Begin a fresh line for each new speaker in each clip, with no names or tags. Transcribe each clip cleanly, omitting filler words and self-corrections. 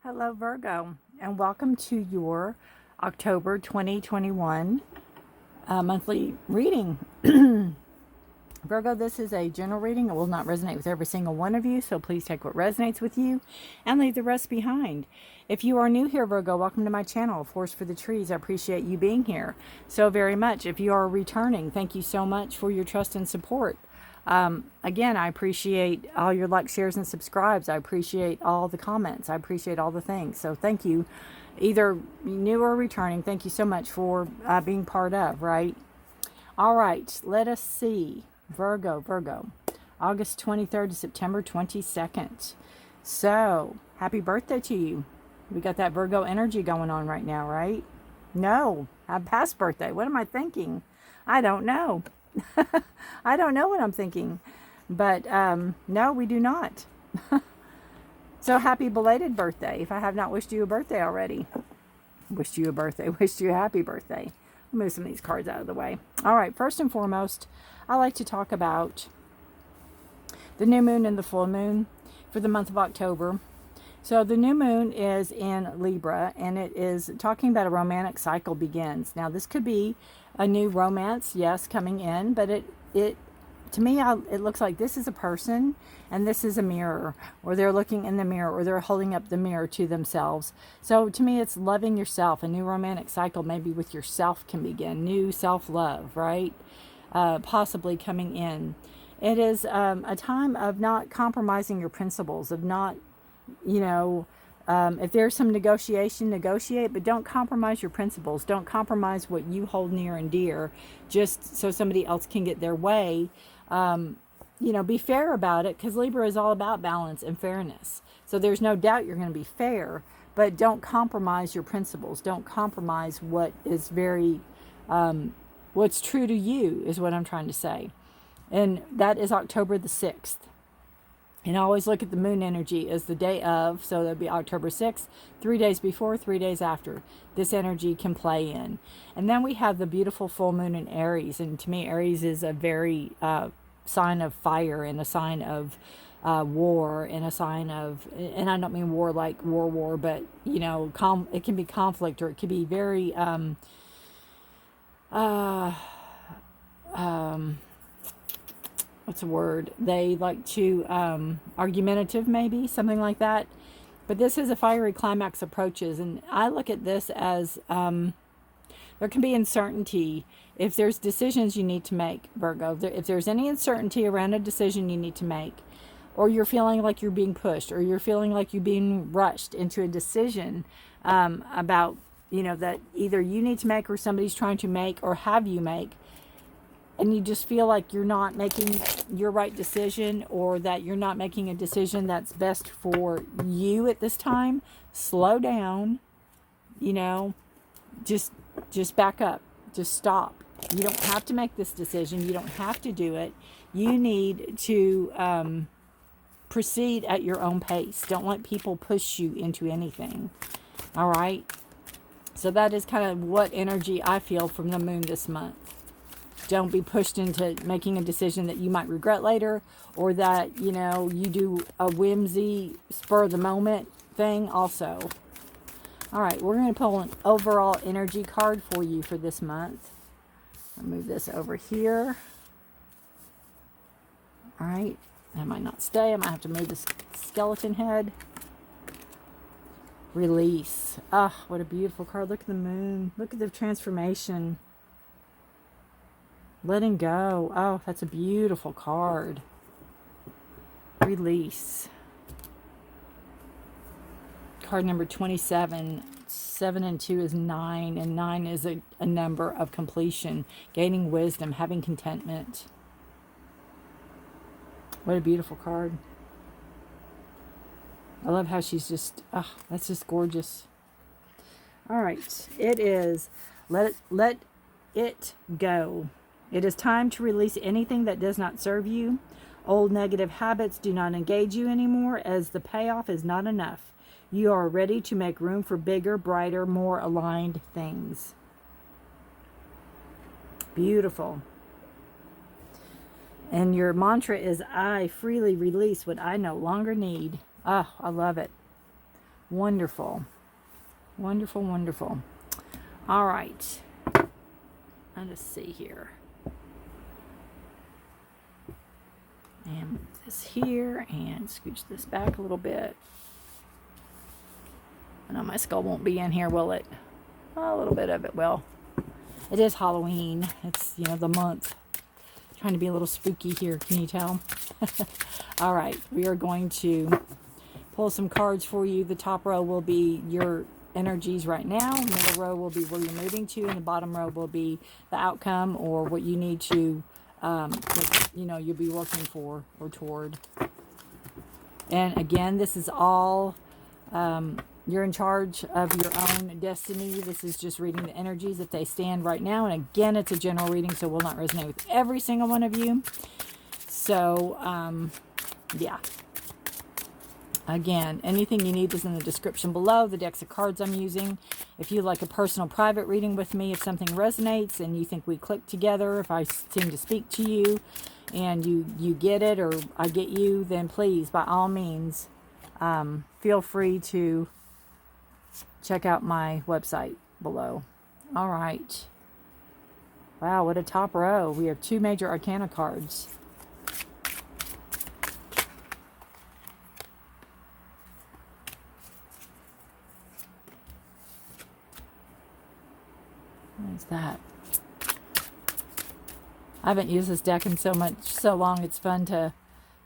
Hello, Virgo, and welcome to your October 2021 monthly reading. Virgo, this is a general reading. It will not resonate with every single one of you, so please take what resonates with you and leave the rest behind. If you are new here, Virgo, welcome to my channel, Force for the Trees. I appreciate you being here so very much. If you are returning, thank you so much for your trust and support. Again, I appreciate all your likes, shares, and subscribes. I appreciate all the comments. I appreciate all the things. So thank you, either new or returning. Thank you so much for being part of, right? All right, let us see. Virgo, August 23rd to September 22nd. So, happy birthday to you. We got that Virgo energy going on right now, right? No, a past birthday. What am I thinking? I don't know. I don't know what I'm thinking. But no, we do not. So happy belated birthday. If I have not wished you a birthday already. Wished you a birthday. Wished you a happy birthday. I'll move some of these cards out of the way. All right, first and foremost, I like to talk about the new moon and the full moon for the month of October. So the new moon is in Libra, and it is talking about a romantic cycle begins. Now, this could be a new romance, yes, coming in, but it to me, it looks like this is a person and this is a mirror, or they're looking in the mirror, or they're holding up the mirror to themselves. So to me, it's loving yourself. A new romantic cycle maybe with yourself can begin. New self-love, right? Possibly coming in. It is a time of not compromising your principles, of not, if there's some negotiation, negotiate, but don't compromise your principles. Don't compromise what you hold near and dear just so somebody else can get their way. Be fair about it, because Libra is all about balance and fairness. So there's no doubt you're going to be fair, but don't compromise your principles. Don't compromise what is what's true to you is what I'm trying to say. And that is October the 6th. And I always look at the moon energy as the day of, so that'll be October 6th, 3 days before, 3 days after. This energy can play in. And then we have the beautiful full moon in Aries. And to me, Aries is a very sign of fire, and a sign of war, and a sign of, and I don't mean war like war, but, it can be conflict, or it can be very, what's a word? They like to, argumentative maybe, something like that. But this is a fiery climax approaches. And I look at this as, there can be uncertainty if there's decisions you need to make, Virgo. If there's any uncertainty around a decision you need to make, or you're feeling like you're being pushed, or you're feeling like you're being rushed into a decision about, that either you need to make, or somebody's trying to make, or have you make, and you just feel like you're not making your right decision, or that you're not making a decision that's best for you at this time, slow down, just back up, just stop. You don't have to make this decision. You don't have to do it. You need to proceed at your own pace. Don't let people push you into anything. All right? So that is kind of what energy I feel from the moon this month. Don't be pushed into making a decision that you might regret later, or that, you do a whimsy, spur of the moment thing also. All right, we're going to pull an overall energy card for you for this month. I'll move this over here. All right, that might not stay. I might have to move the skeleton head. Release. Ah, what a beautiful card. Look at the moon. Look at the transformation. Letting go. Oh, that's a beautiful card. Release. Card number 27. 7 and 2 is 9. And 9 is a number of completion. Gaining wisdom. Having contentment. What a beautiful card. I love how she's just, that's just gorgeous. All right. It is let it go. It is time to release anything that does not serve you. Old negative habits do not engage you anymore, as the payoff is not enough. You are ready to make room for bigger, brighter, more aligned things. Beautiful. And your mantra is, I freely release what I no longer need. Oh, I love it. Wonderful. Wonderful, wonderful. All right. Let us see here. And move this here and scooch this back a little bit. I know my skull won't be in here, will it? A little bit of it will. It is Halloween. It's, the month. Trying to be a little spooky here. Can you tell? All right. We are going to pull some cards for you. The top row will be your energies right now. The middle row will be where you're moving to. And the bottom row will be the outcome or what you need to, you'll be working for or toward. And again, this is all... you're in charge of your own destiny. This is just reading the energies if they stand right now. And again, it's a general reading, so it will not resonate with every single one of you. So, yeah. Again, anything you need is in the description below. The decks of cards I'm using. If you'd like a personal private reading with me, if something resonates and you think we click together, if I seem to speak to you and you get it or I get you, then please, by all means, feel free to check out my website below. All right. Wow, what a top row. We have 2 major arcana cards. What is that? I haven't used this deck in so long. It's fun to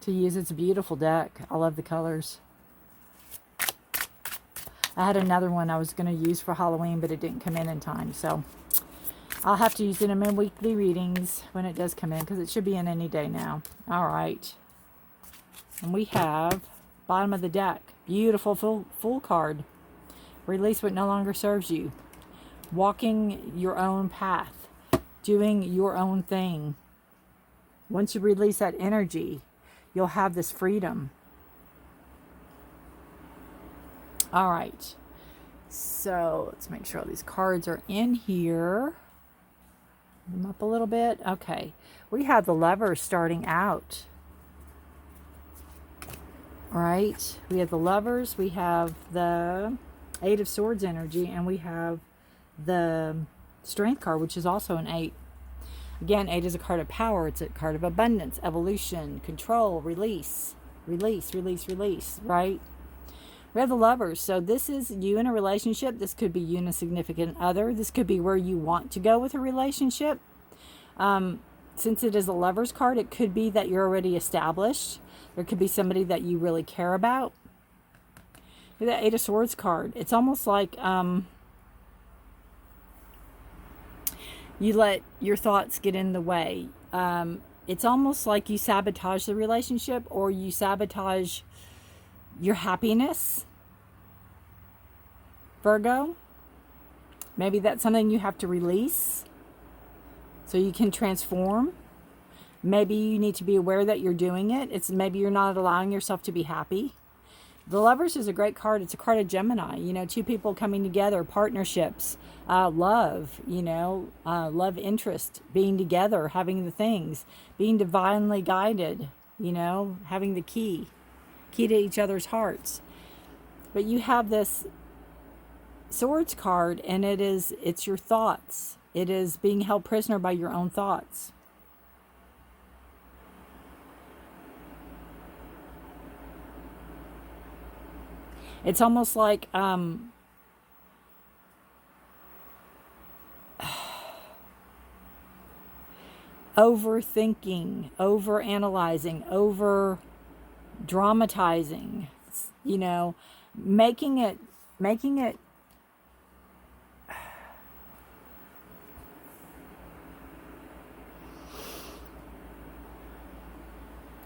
use. It's a beautiful deck. I love the colors. I had another one I was going to use for Halloween, but it didn't come in time. So I'll have to use it in my weekly readings when it does come in, because it should be in any day now. All right. And we have bottom of the deck. Beautiful full card. Release what no longer serves you. Walking your own path. Doing your own thing. Once you release that energy, you'll have this freedom. All right, so let's make sure all these cards are in here. Move them up a little bit. Okay, we have the Lovers starting out. All right, we have the Lovers, we have the 8 of Swords energy, and we have the Strength card, which is also an 8. Again, 8 is a card of power. It's a card of abundance, evolution, control, release, right? We have the Lovers. So this is you in a relationship. This could be you and a significant other. This could be where you want to go with a relationship. Since it is a Lovers card, it could be that you're already established. There could be somebody that you really care about. With that 8 of Swords card, it's almost like you let your thoughts get in the way. It's almost like you sabotage the relationship, or you sabotage your happiness, Virgo. Maybe that's something you have to release so you can transform. Maybe you need to be aware that you're doing it. Maybe you're not allowing yourself to be happy. The Lovers is a great card. It's a card of Gemini. 2 people coming together, partnerships, love, love interest, being together, having the things, being divinely guided, having the key to each other's hearts. But you have this Swords card, and it's your thoughts. It is being held prisoner by your own thoughts. It's almost like overthinking, overanalyzing, over dramatizing, making it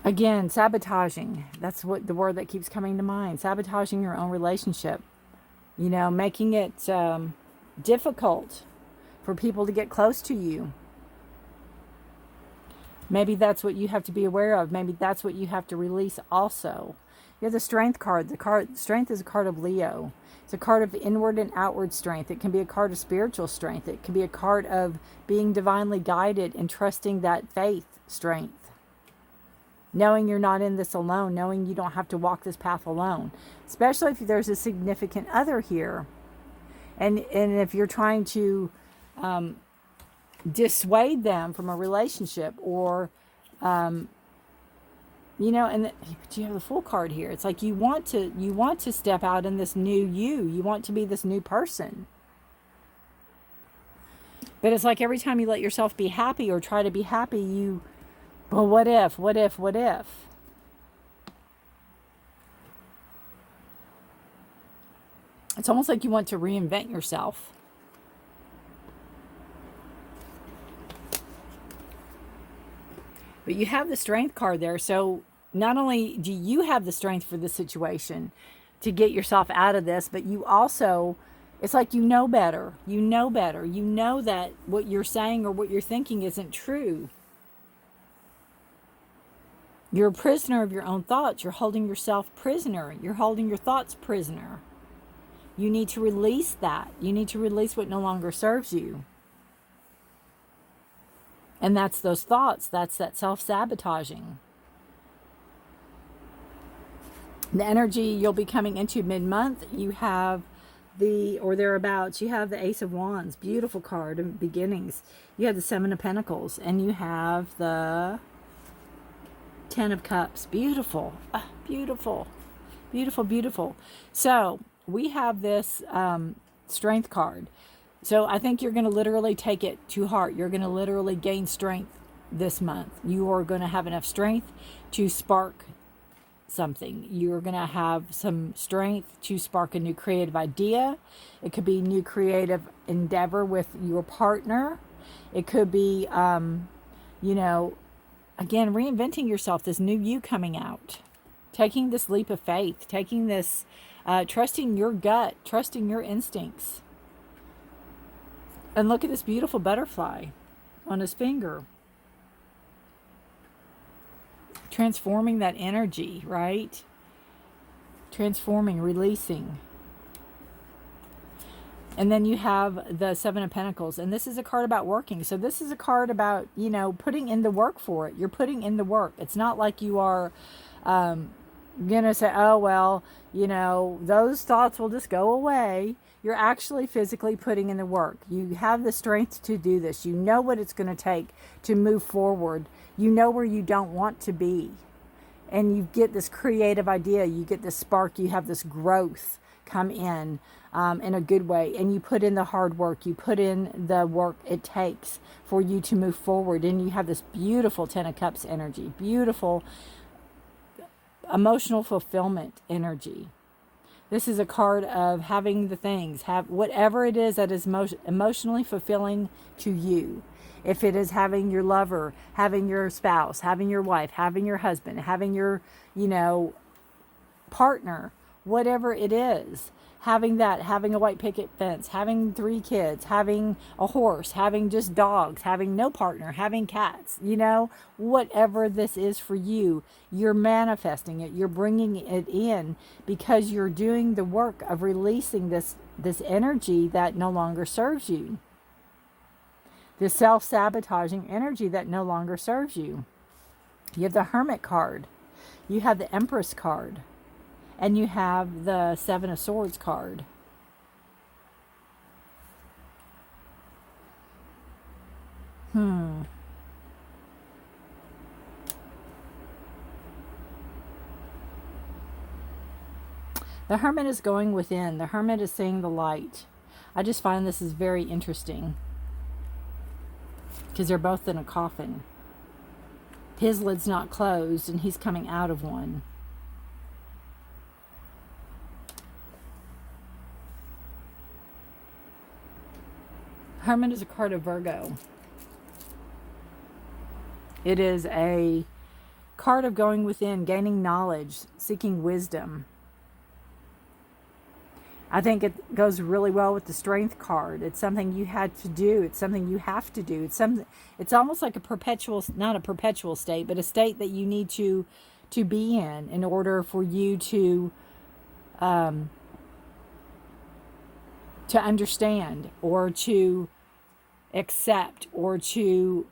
again, sabotaging. That's what the word that keeps coming to mind. Sabotaging your own relationship. Making it difficult for people to get close to you. Maybe that's what you have to be aware of. Maybe that's what you have to release also. You have the Strength card. Strength is a card of Leo. It's a card of inward and outward strength. It can be a card of spiritual strength. It can be a card of being divinely guided and trusting that faith strength. knowing you're not in this alone, knowing you don't have to walk this path alone, especially if there's a significant other here. And if you're trying to dissuade them from a relationship, or you know, but you have the Fool card here. It's like you want to step out in this new you want to be this new person. But it's like every time you let yourself be happy or try to be happy, well, what if? It's almost like you want to reinvent yourself. But you have the Strength card there. So not only do you have the strength for this situation to get yourself out of this, but you also, it's like you know better. You know better. You know that what you're saying or what you're thinking isn't true. You're a prisoner of your own thoughts. You're holding yourself prisoner. You're holding your thoughts prisoner. You need to release that. You need to release what no longer serves you. And that's those thoughts. That's that self-sabotaging. The energy you'll be coming into mid-month, you have or thereabouts, you have the Ace of Wands. Beautiful card of beginnings. You have the Seven of Pentacles. And you have the Ten of Cups. Beautiful. Beautiful. Beautiful, beautiful. So we have this Strength card. So I think you're going to literally take it to heart. You're going to literally gain strength this month. You are going to have enough strength to spark something. You're going to have some strength to spark a new creative idea. It could be new creative endeavor with your partner. It could be, you know, again, reinventing yourself, this new you coming out. Taking this leap of faith. Taking this, trusting your gut. Trusting your instincts. And look at this beautiful butterfly on his finger. Transforming that energy, right? Transforming, releasing. And then you have the Seven of Pentacles. And this is a card about working. So this is a card about, you know, putting in the work for it. You're putting in the work. It's not like you are going to say, oh, well, you know, those thoughts will just go away. You're actually physically putting in the work. You have the strength to do this. You know what it's going to take to move forward. You know where you don't want to be. And you get this creative idea. You get this spark. You have this growth come in a good way. And you put in the hard work. You put in the work it takes for you to move forward. And you have this beautiful Ten of Cups energy. Beautiful emotional fulfillment energy. This is a card of having the things, have whatever it is that is most emotionally fulfilling to you. If it is having your lover, having your spouse, having your wife, having your husband, having your, you know, partner, whatever it is, having that, having a white picket fence, having 3 kids, having a horse, having just dogs, having no partner, having cats, you know, whatever this is for you, you're manifesting it, you're bringing it in because you're doing the work of releasing this energy that no longer serves you. This self-sabotaging energy that no longer serves you. You have the Hermit card. You have the Empress card. And you have the Seven of Swords card. The Hermit is going within. The Hermit is seeing the light. I just find this is very interesting. Because they're both in a coffin. His lid's not closed and he's coming out of one. Hermit is a card of Virgo. It is a card of going within, gaining knowledge, seeking wisdom. I think it goes really well with the Strength card. It's something you had to do. It's something you have to do. It's almost like a perpetual, not a perpetual state, but a state that you need to be in order for you to understand or to accept or to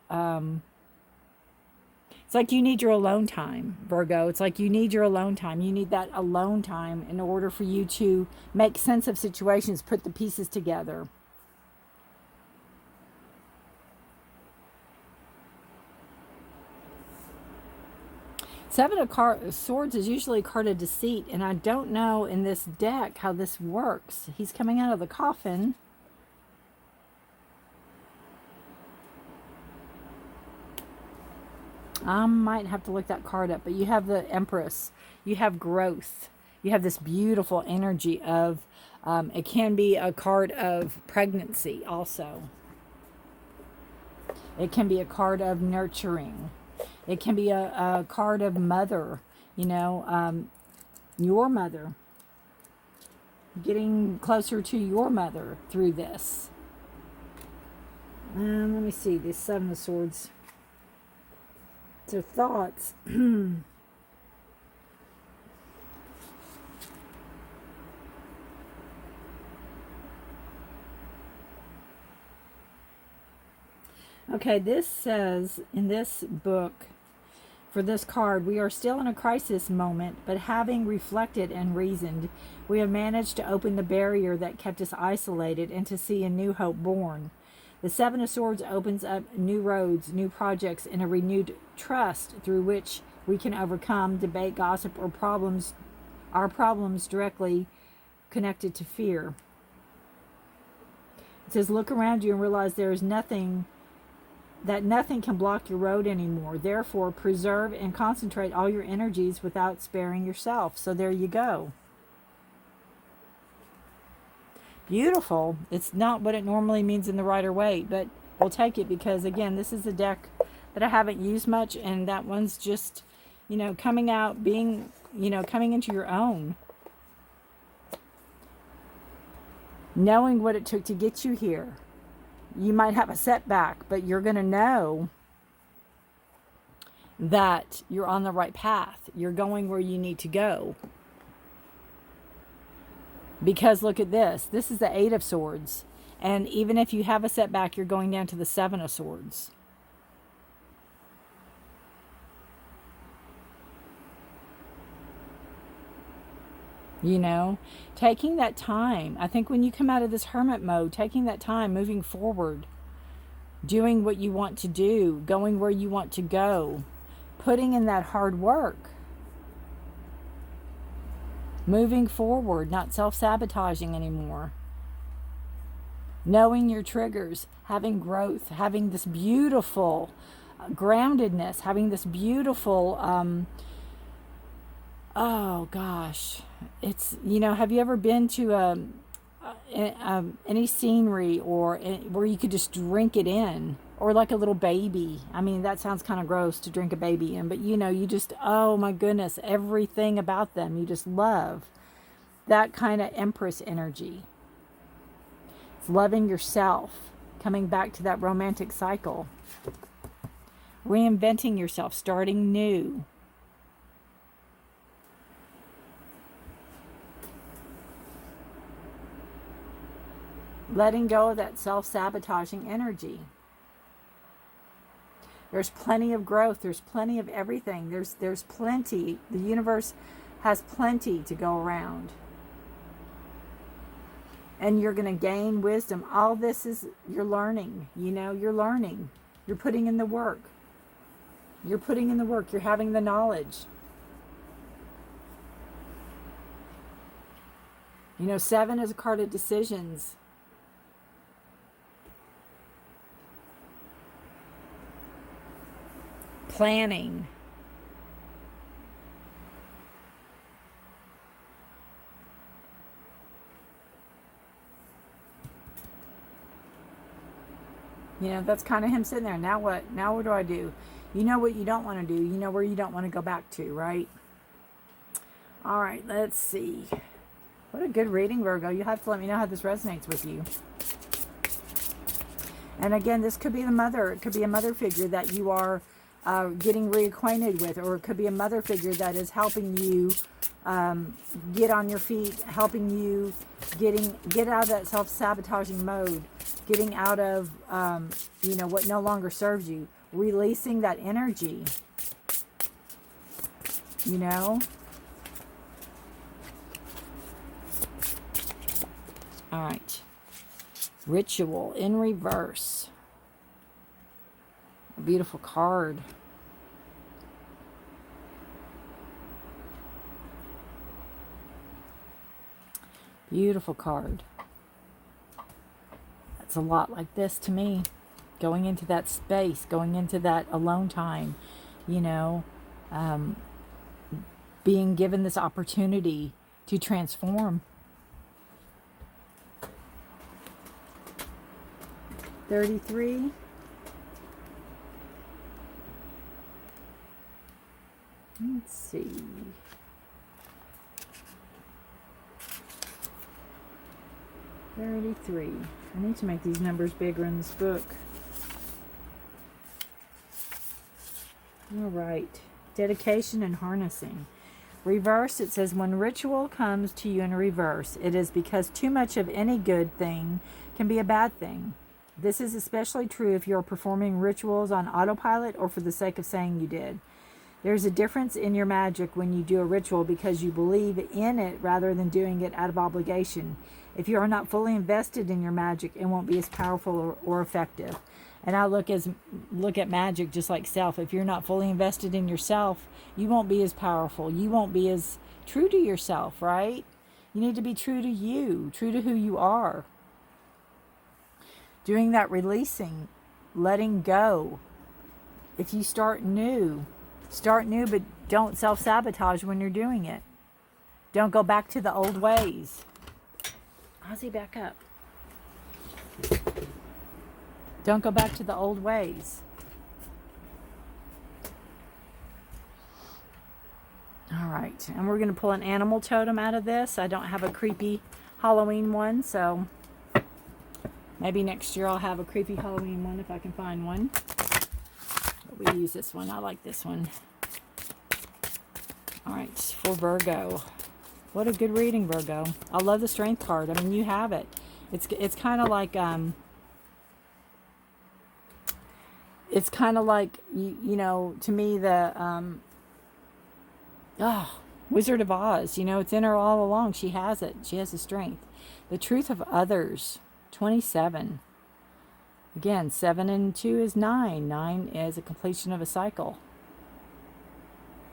It's like you need your alone time, Virgo. It's like you need your alone time. You need that alone time in order for you to make sense of situations, put the pieces together. Seven of Swords is usually a card of deceit, and I don't know in this deck how this works. He's coming out of the coffin. I might have to look that card up, but you have the Empress. You have growth. You have this beautiful energy of, it can be a card of pregnancy also. It can be a card of nurturing. It can be a card of mother, you know, your mother. Getting closer to your mother through this. Let me see, the Seven of Swords. Their thoughts. Okay, this says in this book, for this card, we are still in a crisis moment, but having reflected and reasoned, we have managed to open the barrier that kept us isolated and to see a new hope born. The Seven of Swords opens up new roads, new projects, and a renewed trust through which we can overcome debate, gossip, or our problems directly connected to fear. It says, look around you and realize there is nothing can block your road anymore. Therefore, preserve and concentrate all your energies without sparing yourself. So there you go. Beautiful. It's not what it normally means in the Rider-Waite, but we'll take it because, again, this is a deck that I haven't used much, and that one's just, you know, coming out, being, you know, coming into your own. Knowing what it took to get you here. You might have a setback, but you're going to know that you're on the right path. You're going where you need to go. Because look at this. This is the Eight of Swords. And even if you have a setback, you're going down to the Seven of Swords. You know, taking that time. I think when you come out of this hermit mode, taking that time, moving forward, doing what you want to do, going where you want to go, putting in that hard work. Moving forward, not self-sabotaging anymore. Knowing your triggers, having growth, having this beautiful groundedness, having this beautiful, oh gosh, it's, you know, have you ever been to any scenery or where you could just drink it in? Or like a little baby. I mean, that sounds kind of gross to drink a baby in, but you know, you just, oh my goodness, everything about them, you just love. That kind of Empress energy. It's loving yourself, coming back to that romantic cycle. Reinventing yourself, starting new. Letting go of that self-sabotaging energy. There's plenty of growth. There's plenty of everything. There's plenty. The universe has plenty to go around. And you're going to gain wisdom. All this is, you're learning. You know, you're learning. You're putting in the work. You're putting in the work. You're having the knowledge. You know, Seven is a card of decisions. Planning. You know, that's kind of him sitting there. Now what? Now what do I do? You know what you don't want to do. You know where you don't want to go back to, right? All right, let's see. What a good reading, Virgo. You have to let me know how this resonates with you. And again, this could be the mother. It could be a mother figure that you are getting reacquainted with, or it could be a mother figure that is helping you get on your feet, helping you get out of that self-sabotaging mode, getting out of you know, what no longer serves you, releasing that energy. you know? All right. Ritual in reverse. A beautiful card. Beautiful card. That's a lot like this to me. Going into that space, going into that alone time, you know, being given this opportunity to transform. 33. Let's see. 33. I need to make these numbers bigger in this book. All right. Dedication and harnessing. Reverse, it says, when ritual comes to you in reverse, it is because too much of any good thing can be a bad thing. This is especially true if you're performing rituals on autopilot or for the sake of saying you did. There's a difference in your magic when you do a ritual because you believe in it rather than doing it out of obligation. If you are not fully invested in your magic, it won't be as powerful or effective. And I look at magic just like self. If you're not fully invested in yourself, you won't be as powerful. You won't be as true to yourself, right? You need to be true to you, true to who you are. Doing that releasing, letting go. If you start new, but don't self-sabotage when you're doing it. Don't go back to the old ways. Ozzy, back up. Don't go back to the old ways. All right, and we're going to pull an animal totem out of this. I don't have a creepy Halloween one, so maybe next year I'll have a creepy Halloween one if I can find one. But we use this one. I like this one. All right, for Virgo. What a good reading, Virgo. I love the strength card. I mean, you have it. It's kind of like it's kind of like you know, to me, the Wizard of Oz, you know, it's in her all along. She has it. She has the strength. The truth of others. 27. Again, 7 and 2 is 9. 9 is a completion of a cycle.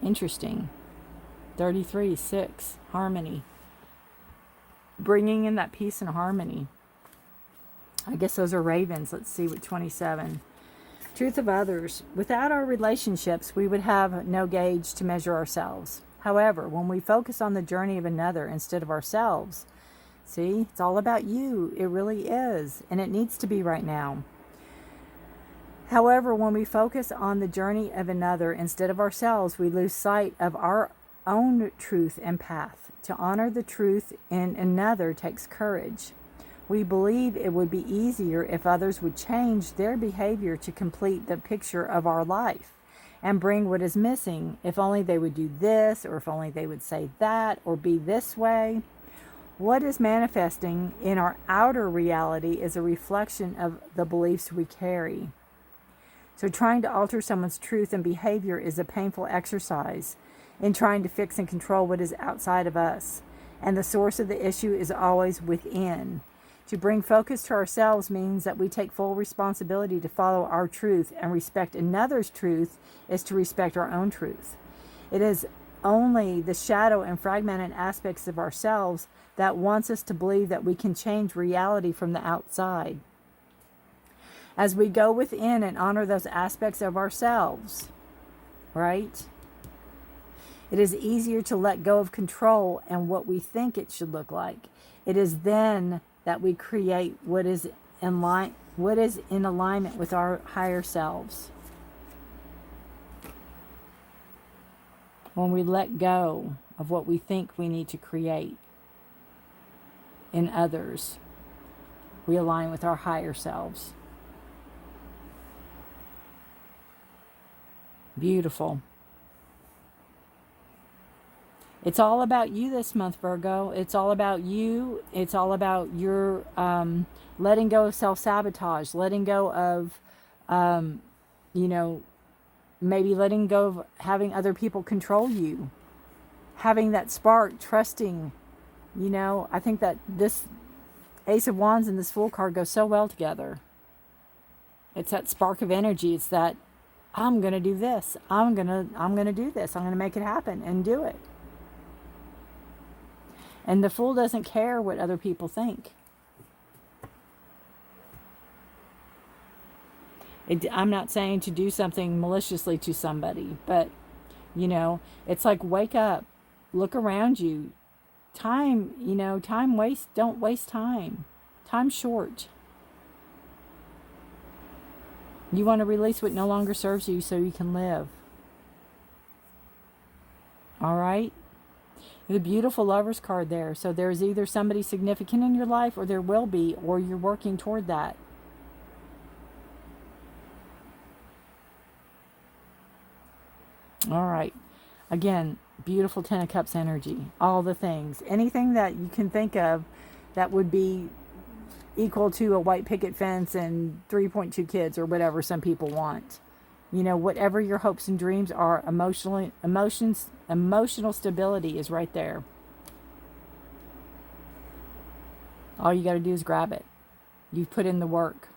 Interesting. 33, 6, harmony. Bringing in that peace and harmony. I guess those are ravens. Let's see what 27. Truth of others. Without our relationships, we would have no gauge to measure ourselves. However, when we focus on the journey of another instead of ourselves, see, it's all about you. It really is. And it needs to be right now. However, when we focus on the journey of another instead of ourselves, we lose sight of our own truth and path. To honor the truth in another takes courage. We believe it would be easier if others would change their behavior to complete the picture of our life and bring what is missing. If only they would do this, or if only they would say that, or be this way. What is manifesting in our outer reality is a reflection of the beliefs we carry. So trying to alter someone's truth and behavior is a painful exercise in trying to fix and control what is outside of us. And the source of the issue is always within. To bring focus to ourselves means that we take full responsibility to follow our truth, and respect another's truth is to respect our own truth. It is only the shadow and fragmented aspects of ourselves that wants us to believe that we can change reality from the outside. As we go within and honor those aspects of ourselves, right? It is easier to let go of control and what we think it should look like. It is then that we create what is in alignment with our higher selves. When we let go of what we think we need to create in others, we align with our higher selves. Beautiful. It's all about you this month, Virgo. It's all about you. It's all about your letting go of self-sabotage, letting go of, maybe letting go of having other people control you, having that spark, trusting, you know, I think that this Ace of Wands and this Fool card go so well together. It's that spark of energy. It's that I'm going to do this. I'm going to do this. I'm going to make it happen and do it. And the Fool doesn't care what other people think. I'm not saying to do something maliciously to somebody, but, you know, it's like, wake up, look around you. Time, you know, don't waste time. Time's short. You want to release what no longer serves you so you can live. All right? The beautiful Lover's card there. So there's either somebody significant in your life, or there will be, or you're working toward that. All right. Again, beautiful Ten of Cups energy. All the things. Anything that you can think of that would be equal to a white picket fence and 3.2 kids, or whatever some people want. You know, whatever your hopes and dreams are, emotional stability is right there. All you got to do is grab it. You've put in the work.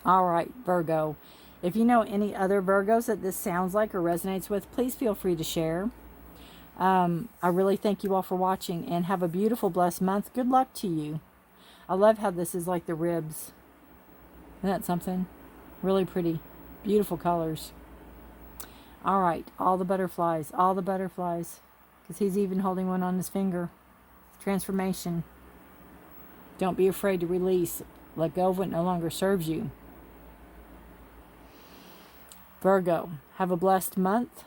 All right, Virgo. If you know any other Virgos that this sounds like or resonates with, please feel free to share. I really thank you all for watching, and have a beautiful, blessed month. Good luck to you. I love how this is like the ribs. Isn't that something? Really pretty. Beautiful colors. All right. All the butterflies. All the butterflies. Because he's even holding one on his finger. Transformation. Don't be afraid to release. Let go of what no longer serves you. Virgo, have a blessed month.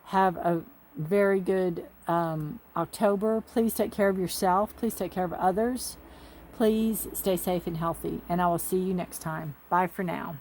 Have a very good October. Please take care of yourself. Please take care of others. Please stay safe and healthy. And I will see you next time. Bye for now.